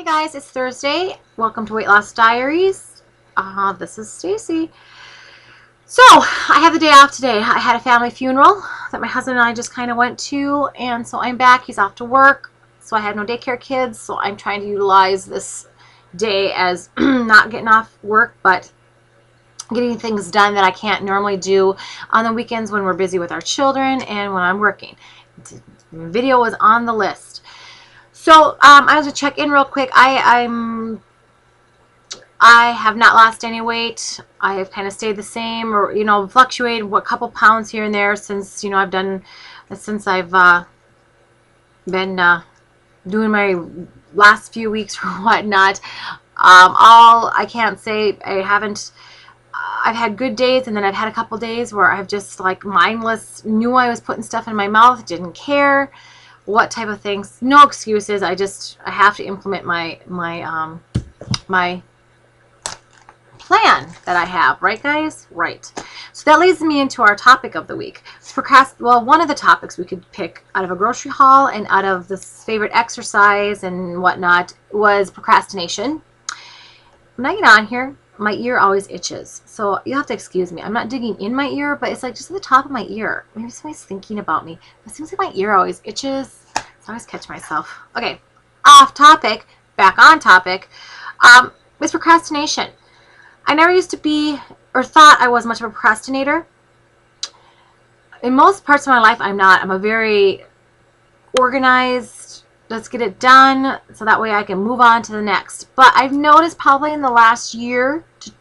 guys, it's Thursday. Welcome to Weight Loss Diaries. This is Stacy. So, I have the day off today. I had a family funeral that my husband and I just kind of went to, and so I'm back. He's off to work, so I had no daycare kids, so I'm trying to utilize this day as not getting off work, but getting things done that I can't normally do on the weekends when we're busy with our children and when I'm working. Video was on the list. So I was to check in real quick. I have not lost any weight. I have kind of stayed the same, or fluctuated a couple pounds here and there since I've been doing my last few weeks or whatnot. I can't say I haven't. I've had good days, and then I've had a couple days where I've just like mindless, knew I was putting stuff in my mouth, didn't care what type of things. No excuses. I have to implement my plan that I have, right guys? Right. So that leads me into our topic of the week. Well, one of the topics we could pick out of a grocery haul and out of this favorite exercise and whatnot was procrastination. When I get on here, my ear always itches, so you have to excuse me. I'm not digging in my ear, but it's like just at the top of my ear. Maybe somebody's thinking about me. It seems like my ear always itches. So I always catch myself. Okay, off topic, back on topic. Is procrastination. I never used to be, or thought I was much of a procrastinator. In most parts of my life, I'm not. I'm a very organized, let's get it done so that way I can move on to the next. But I've noticed probably in the last year to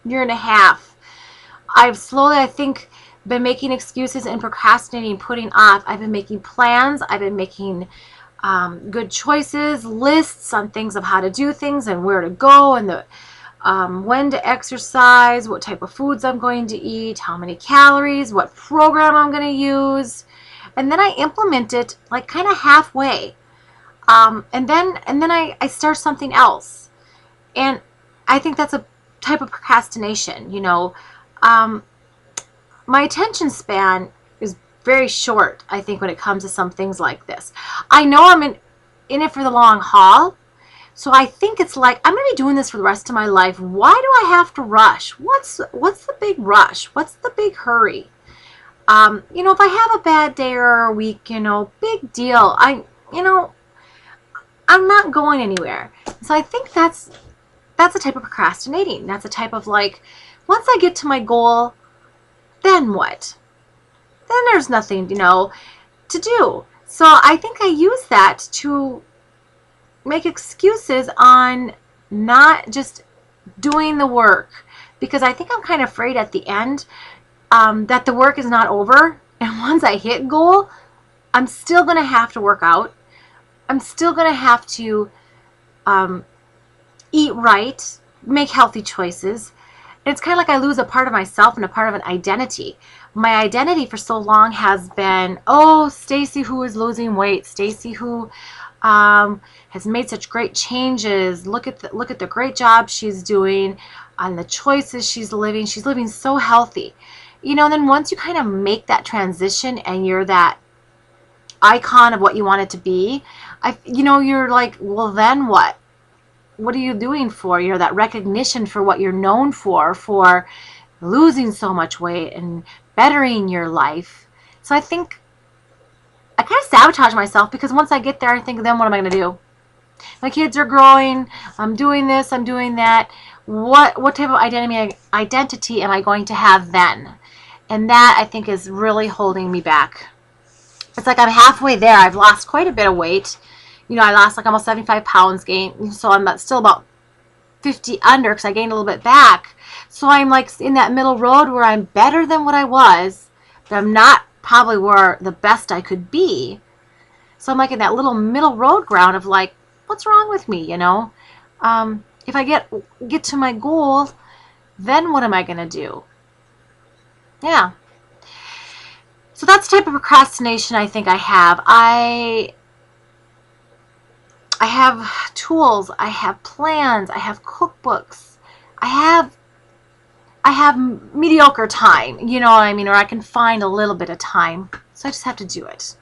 year and a half, I've slowly, I think, been making excuses and procrastinating, putting off. I've been making plans. I've been making good choices, lists on things of how to do things and where to go, and the when to exercise, what type of foods I'm going to eat, how many calories, what program I'm going to use. And then I implement it like kind of halfway. And then I start something else. And I think that's a type of procrastination, My attention span is very short, I think, when it comes to some things like this. I know I'm in it for the long haul. So I think it's like, I'm going to be doing this for the rest of my life. Why do I have to rush? What's the big rush? What's the big hurry? If I have a bad day or a week, big deal. I'm not going anywhere. So I think that's a type of procrastinating. That's a type of like, once I get to my goal, then what? Then there's nothing, to do. So I think I use that to make excuses on not just doing the work, because I think I'm kind of afraid at the end that the work is not over, and once I hit goal, I'm still going to have to work out. I'm still going to have to eat right, make healthy choices. And it's kind of like I lose a part of myself and a part of an identity. My identity for so long has been, oh, Stacy who is losing weight, Stacy who has made such great changes. Look at the great job she's doing, and the choices she's living. She's living so healthy. And then once you kind of make that transition and you're that icon of what you want it to be, you're like, well, then what? What are you doing for? That recognition for what you're known for losing so much weight and bettering your life. So I think I kind of sabotage myself, because once I get there, I think, then what am I going to do? My kids are growing. I'm doing this. I'm doing that. What type of identity am I going to have then? And that, I think, is really holding me back. It's like I'm halfway there. I've lost quite a bit of weight. I lost like almost 75 pounds so I'm still about 50 under, because I gained a little bit back. So I'm like in that middle road where I'm better than what I was, but I'm not probably where the best I could be. So I'm like in that little middle road ground of like, what's wrong with me, If I get to my goal, then what am I going to do? Yeah. So that's the type of procrastination I think I have. I have tools, I have plans, I have cookbooks, I have mediocre time, you know what I mean, or I can find a little bit of time, so I just have to do it.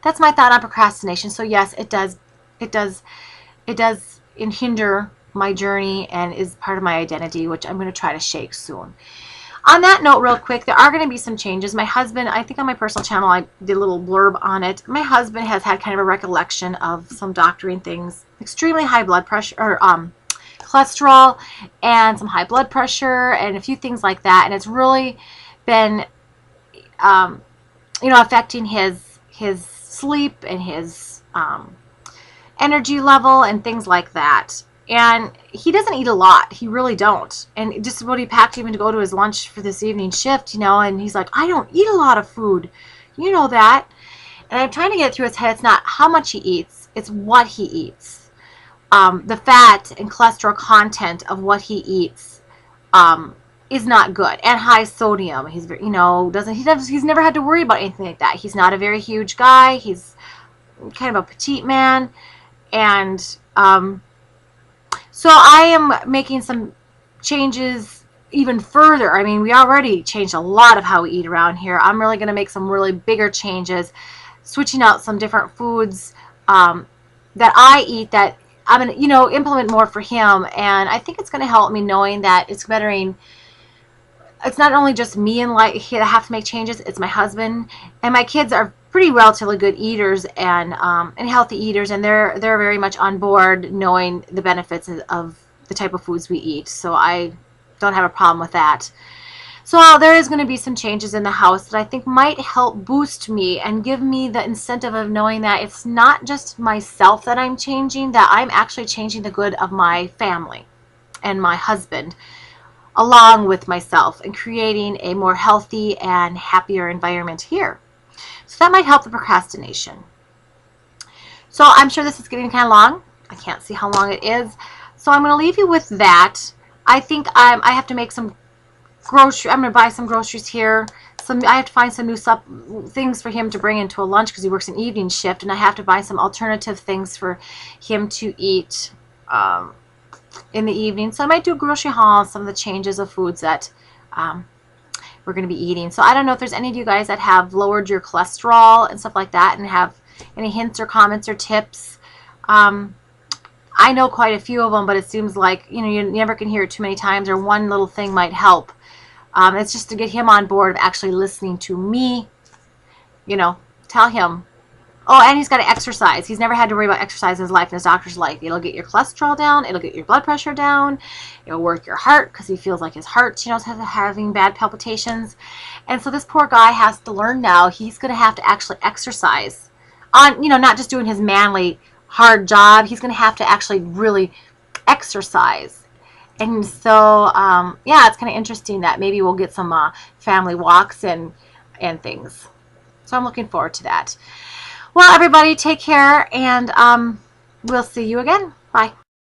That's my thought on procrastination. So yes, it does it does hinder my journey and is part of my identity, which I'm going to try to shake soon. On that note, real quick, there are going to be some changes. My husband, I think on my personal channel, I did a little blurb on it. My husband has had kind of a recollection of some doctoring things, extremely high blood pressure, or cholesterol, and some high blood pressure, and a few things like that. And it's really been, affecting his sleep and his energy level and things like that. And he doesn't eat a lot. He really don't. And just what he packed even to go to his lunch for this evening shift, and he's like, I don't eat a lot of food. You know that. And I'm trying to get through his head. It's not how much he eats. It's what he eats. The fat and cholesterol content of what he eats is not good. And high sodium. He's, he's never had to worry about anything like that. He's not a very huge guy. He's kind of a petite man. And, so I am making some changes even further. I mean, we already changed a lot of how we eat around here. I'm really going to make some really bigger changes, switching out some different foods that I eat that I'm going to, implement more for him. And I think it's going to help me knowing that it's bettering. It's not only just me in life that have to make changes. It's my husband and my kids are pretty relatively good eaters and healthy eaters, and they're very much on board knowing the benefits of the type of foods we eat. So I don't have a problem with that. So there is going to be some changes in the house that I think might help boost me and give me the incentive of knowing that it's not just myself that I'm changing, that I'm actually changing the good of my family and my husband along with myself and creating a more healthy and happier environment here. So that might help the procrastination. So I'm sure this is getting kind of long. I can't see how long it is. So I'm going to leave you with that. I think I have to make some grocery. I'm going to buy some groceries here. I have to find some new things for him to bring into a lunch because he works an evening shift, and I have to buy some alternative things for him to eat in the evening. So I might do a grocery haul on some of the changes of foods that we're going to be eating. So I don't know if there's any of you guys that have lowered your cholesterol and stuff like that and have any hints or comments or tips. I know quite a few of them, but it seems like you never can hear it too many times, or one little thing might help. It's just to get him on board of actually listening to me, tell him. Oh, and he's got to exercise. He's never had to worry about exercise in his life, in his doctor's life. It'll get your cholesterol down. It'll get your blood pressure down. It'll work your heart because he feels like his heart, is having bad palpitations. And so this poor guy has to learn now. He's going to have to actually exercise on, not just doing his manly, hard job. He's going to have to actually really exercise. And so, yeah, it's kind of interesting that maybe we'll get some family walks and things. So I'm looking forward to that. Well, everybody, take care, and we'll see you again. Bye.